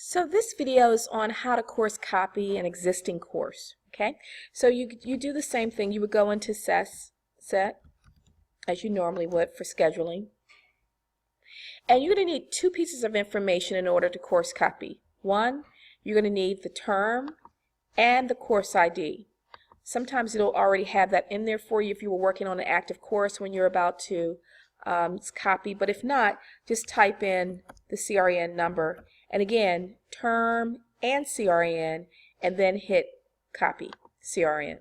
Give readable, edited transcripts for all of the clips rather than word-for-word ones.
So this video is on how to course copy an existing course. Okay, so you do the same thing. You would go into set as you normally would for scheduling, and you're going to need two pieces of information in order to course copy. One, you're going to need the term and the course ID. Sometimes it'll already have that in there for you if you were working on an active course when you're about to copy, but if not, just type in the CRN number, and again, term and CRN, and then hit copy CRN.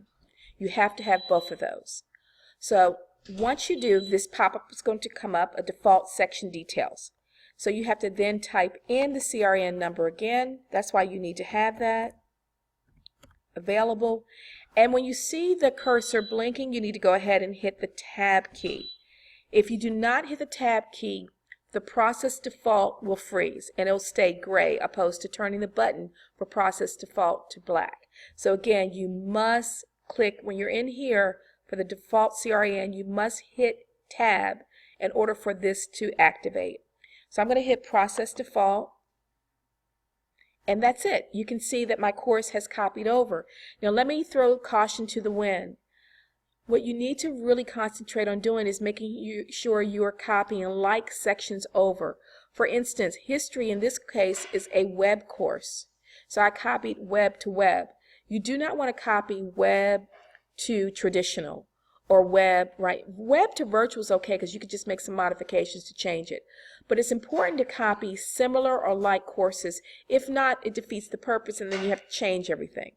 You have to have both of those. So once you do, this pop-up is going to come up, a default section details. So you have to then type in the CRN number again. That's why you need to have that available. And when you see the cursor blinking, you need to go ahead and hit the tab key. If you do not hit the tab key, the process default will freeze and it will stay gray, opposed to turning the button for process default to black. So again, you must click, when you're in here for the default CRN, you must hit tab in order for this to activate. So I'm going to hit process default, and that's it. You can see that my course has copied over. Now let me throw caution to the wind. What you need to really concentrate on doing is making sure you are copying like sections over. For instance, history in this case is a web course. So I copied web to web. You do not want to copy web to traditional or web, right? Web to virtual is okay because you could just make some modifications to change it. But it's important to copy similar or like courses. If not, it defeats the purpose and then you have to change everything.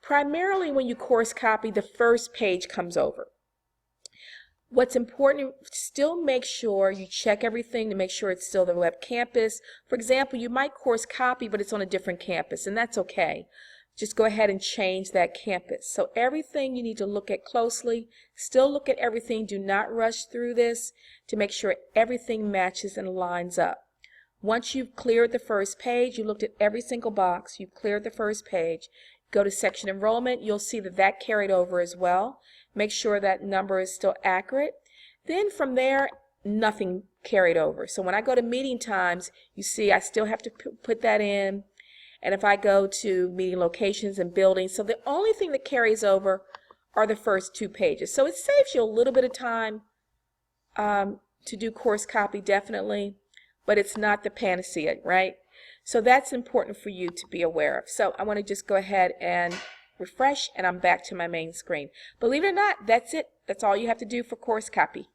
Primarily when you course copy, the first page comes over. What's important, still make sure you check everything to make sure it's still the web campus. For example, you might course copy, but it's on a different campus, and that's okay. Just go ahead and change that campus. So everything you need to look at closely, still look at everything. Do not rush through this to make sure everything matches and lines up. Once you've cleared the first page, you looked at every single box, you've cleared the first page, go to section enrollment, you'll see that that carried over as well. Make sure that number is still accurate. Then from there, nothing carried over. So when I go to meeting times, you see I still have to put that in. And if I go to meeting locations and buildings, so the only thing that carries over are the first two pages. So it saves you a little bit of time to do course copy, definitely, but it's not the panacea, right? So that's important for you to be aware of. So I want to just go ahead and refresh, and I'm back to my main screen. Believe it or not, that's it. That's all you have to do for course copy.